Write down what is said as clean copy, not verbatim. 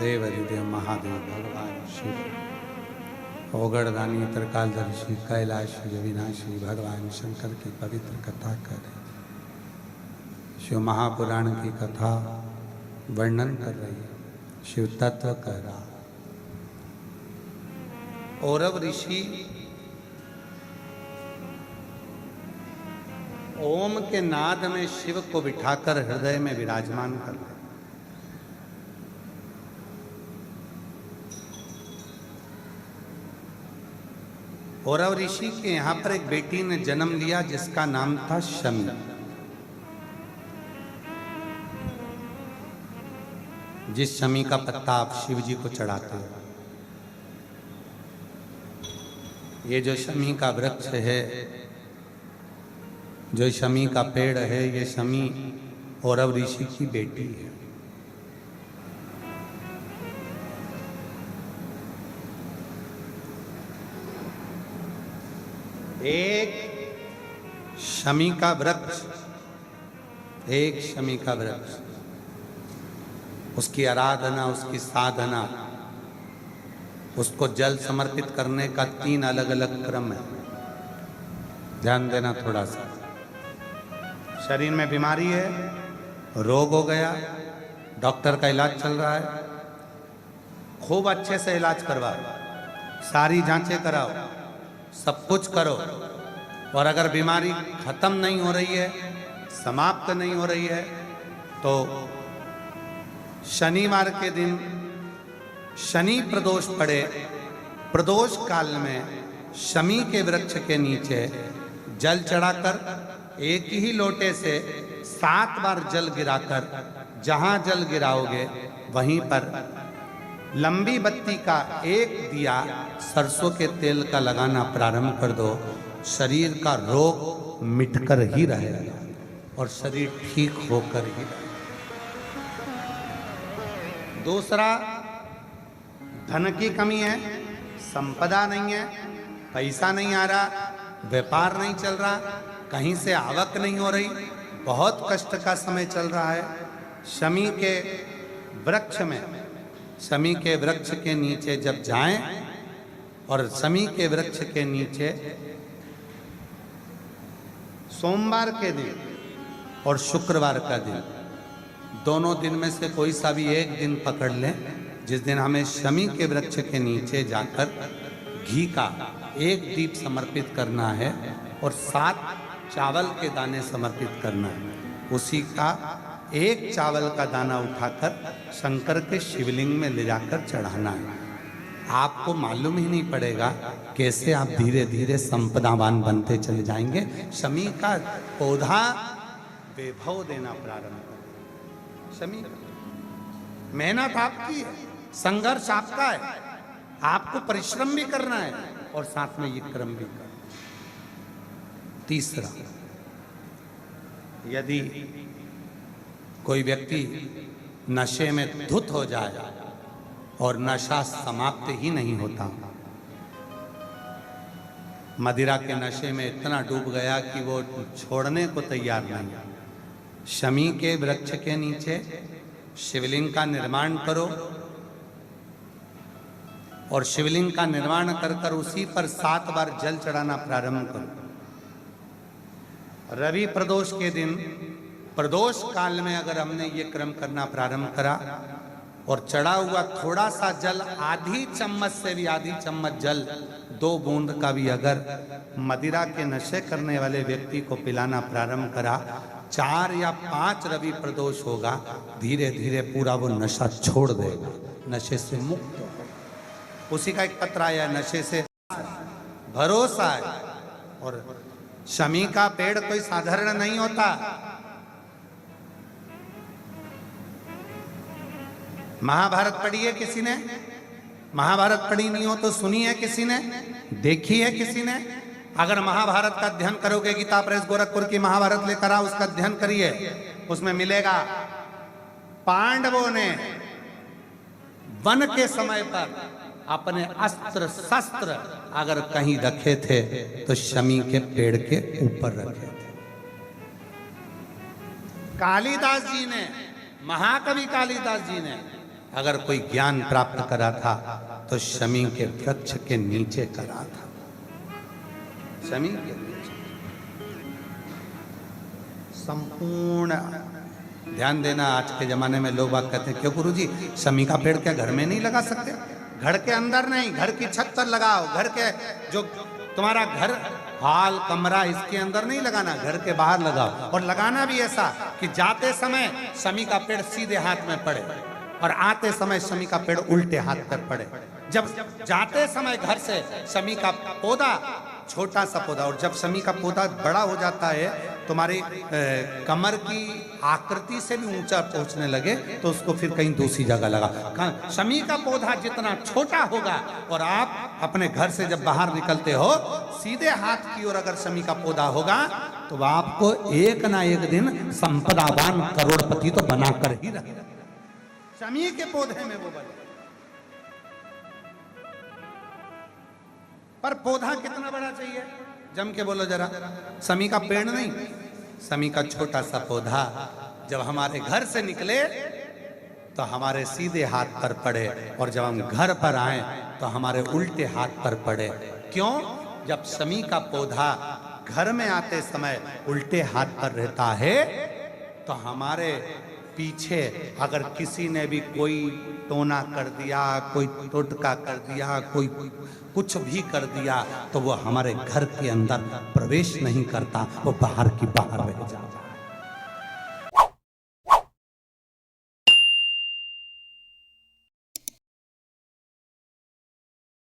देव अधिदेव महादेव भगवान शिव ओगड़दानी त्रिकालदर्शी कैलाशी अविनाशी भगवान शंकर की पवित्र कथा करें। शिव महापुराण की कथा वर्णन कर रही है, शिव तत्व कह रहा। औरव ऋषि ओम के नाद में शिव को बिठाकर हृदय में विराजमान कर ले। औरव ऋषि के यहाँ पर एक बेटी ने जन्म लिया जिसका नाम था शमी। जिस शमी का पत्ता आप शिव जी को चढ़ाते हो, ये जो शमी का वृक्ष है, जो शमी का पेड़ है, ये शमी औरव ऋषि की बेटी है। एक शमी का वृक्ष, एक शमी का वृक्ष, उसकी आराधना, उसकी साधना, उसको जल समर्पित करने का 3 अलग अलग क्रम है। ध्यान देना थोड़ा सा। शरीर में बीमारी है, रोग हो गया, डॉक्टर का इलाज चल रहा है, खूब अच्छे से इलाज करवाओ, सारी जांचें कराओ, सब कुछ करो, और अगर बीमारी खत्म नहीं हो रही है, समाप्त नहीं हो रही है, तो शनिवार के दिन शनि प्रदोष पड़े, प्रदोष काल में शमी के वृक्ष के नीचे जल चढ़ाकर एक ही लोटे से 7 बार जल गिराकर, जहां जल गिराओगे वहीं पर लंबी बत्ती का एक दिया सरसों के तेल का लगाना प्रारंभ कर दो। शरीर का रोग मिटकर ही रहेगा और शरीर ठीक होकर ही रहेगा। दूसरा, धन की कमी है, संपदा नहीं है, पैसा नहीं आ रहा, व्यापार नहीं चल रहा, कहीं से आवक नहीं हो रही, बहुत कष्ट का समय चल रहा है। शमी के वृक्ष में, शमी के वृक्ष के नीचे जब जाएं, और शमी के वृक्ष के नीचे सोमवार के दिन और शुक्रवार का दिन, दोनों दिन में से कोई सा भी एक दिन पकड़ लें, जिस दिन हमें शमी के वृक्ष के नीचे जाकर घी का एक दीप समर्पित करना है और 7 चावल के दाने समर्पित करना है। उसी का एक चावल का दाना उठाकर शंकर के शिवलिंग में ले जाकर चढ़ाना है। आपको मालूम ही नहीं पड़ेगा कैसे आप धीरे धीरे संपदावान बनते चले जाएंगे। शमी का पौधा वैभव देना प्रारंभ कर। शमी मेहनत आपकी है, संघर्ष आपका है, आपको परिश्रम भी करना है और साथ में ये क्रम भी करना। तीसरा, यदि कोई व्यक्ति नशे में धुत हो जाए और नशा समाप्त ही नहीं होता, मदिरा के नशे में इतना डूब गया कि वो छोड़ने को तैयार नहीं, शमी के वृक्ष के नीचे शिवलिंग का निर्माण करो और शिवलिंग का निर्माण कर कर उसी पर 7 बार जल चढ़ाना प्रारंभ करो। रवि प्रदोष के दिन, प्रदोष काल में अगर हमने ये क्रम करना प्रारंभ करा और चढ़ा हुआ थोड़ा सा जल, आधी चम्मच से भी आधी चम्मच जल, 2 बूंद का भी अगर मदिरा के नशे करने वाले व्यक्ति को पिलाना प्रारंभ करा, 4 या 5 रवि प्रदोष होगा, धीरे धीरे पूरा वो नशा छोड़ देगा, नशे से मुक्त होगा। उसी का एक पत्र आया, नशे से भरोसा है। और शमी का पेड़ कोई साधारण नहीं होता। महाभारत पढ़ी है किसी ने? महाभारत पढ़ी नहीं हो तो सुनी है किसी ने? देखी है किसी ने? अगर महाभारत का अध्ययन करोगे, गीता प्रेस गोरखपुर की महाभारत लेकर आओ, उसका अध्ययन करिए, उसमें मिलेगा पांडवों ने वन के समय पर अपने अस्त्र शस्त्र अगर कहीं रखे थे तो शमी के पेड़ के ऊपर रखे थे। कालिदास जी ने, महाकवि कालिदास जी ने अगर कोई ज्ञान प्राप्त करा था तो शमी के वृक्ष के नीचे करा था। शमी के नीचे संपूर्ण। ध्यान देना, आज के जमाने में लोग बात कहते हैं क्यों गुरुजी शमी का पेड़ क्या घर में नहीं लगा सकते? घर के अंदर नहीं, घर की छत पर लगाओ। घर के जो तुम्हारा घर हॉल कमरा इसके अंदर नहीं लगाना, घर के बाहर लगाओ। और लगाना भी ऐसा कि जाते समय शमी का पेड़ सीधे हाथ में पड़े और आते समय शमी का पेड़ उल्टे हाथ पर पड़े। जब जाते समय घर से शमी का पौधा, छोटा सा पौधा, और जब शमी का पौधा बड़ा हो जाता है तुम्हारी कमर की आकृति से भी ऊंचा पहुंचने लगे तो उसको फिर कहीं दूसरी जगह लगा। शमी का पौधा जितना छोटा होगा और आप अपने घर से जब बाहर निकलते हो सीधे हाथ की ओर अगर शमी का पौधा होगा तो आपको एक ना एक दिन संपदावान करोड़पति तो बनाकर ही रहेगा। शमी के पौधे में वो बने। पर पौधा कितना बड़ा चाहिए? जम के बोलो जरा। शमी का पेड़ नहीं, शमी का छोटा सा पौधा जब हमारे घर से निकले तो हमारे सीधे हाथ पर पड़े और जब हम घर पर आए तो हमारे उल्टे हाथ पर पड़े। क्यों? जब शमी का पौधा घर में आते समय उल्टे हाथ पर रहता है तो हमारे पीछे अगर किसी ने भी कोई टोना कर दिया, कोई टोटका कर दिया, कोई कुछ भी कर दिया तो वो हमारे घर के अंदर प्रवेश नहीं करता, वो बाहर की बाहर रह जाता।